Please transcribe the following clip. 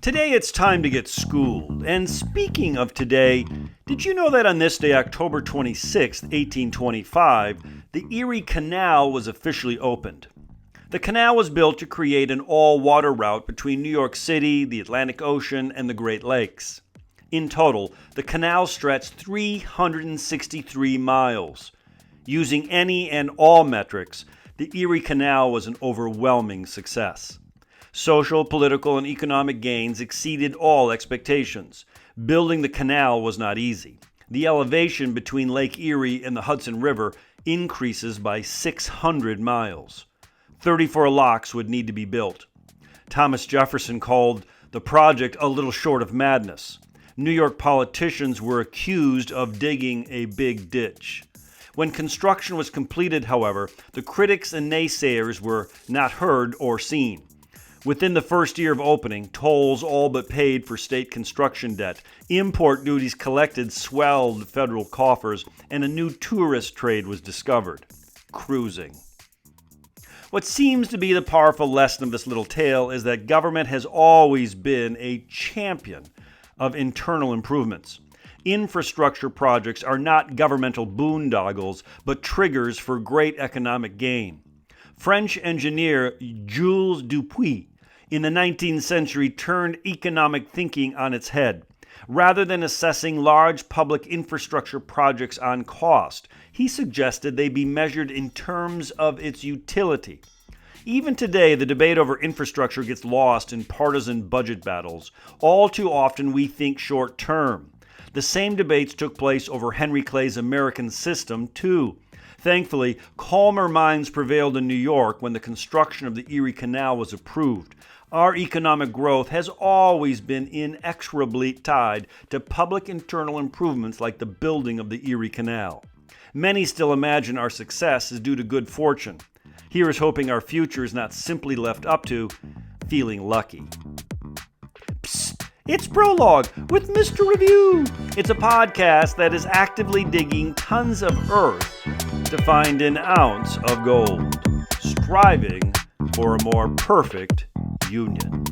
Today it's time to get schooled. And speaking of today, did you know that on this day, October 26, 1825, the Erie Canal was officially opened? The canal was built to create an all-water route between New York City, the Atlantic Ocean, and the Great Lakes. In total, the canal stretched 363 miles. Using any and all metrics, the Erie Canal was an overwhelming success. Social, political, and economic gains exceeded all expectations. Building the canal was not easy. The elevation between Lake Erie and the Hudson River increases by 600 miles. 34 locks would need to be built. Thomas Jefferson called the project a little short of madness. New York politicians were accused of digging a big ditch. When construction was completed, however, the critics and naysayers were not heard or seen. Within the first year of opening, tolls all but paid for state construction debt, import duties collected swelled federal coffers, and a new tourist trade was discovered: cruising. What seems to be the powerful lesson of this little tale is that government has always been a champion of internal improvements. Infrastructure projects are not governmental boondoggles, but triggers for great economic gain. French engineer Jules Dupuy in the 19th century turned economic thinking on its head. Rather than assessing large public infrastructure projects on cost, he suggested they be measured in terms of its utility. Even today, the debate over infrastructure gets lost in partisan budget battles. All too often, we think short term. The same debates took place over Henry Clay's American system, too. Thankfully, calmer minds prevailed in New York when the construction of the Erie Canal was approved. Our economic growth has always been inexorably tied to public internal improvements like the building of the Erie Canal. Many still imagine our success is due to good fortune. Here is hoping our future is not simply left up to feeling lucky. Psst, it's PROLOG with Mr. Review. It's a podcast that is actively digging tons of earth to find an ounce of gold, striving for a more perfect union.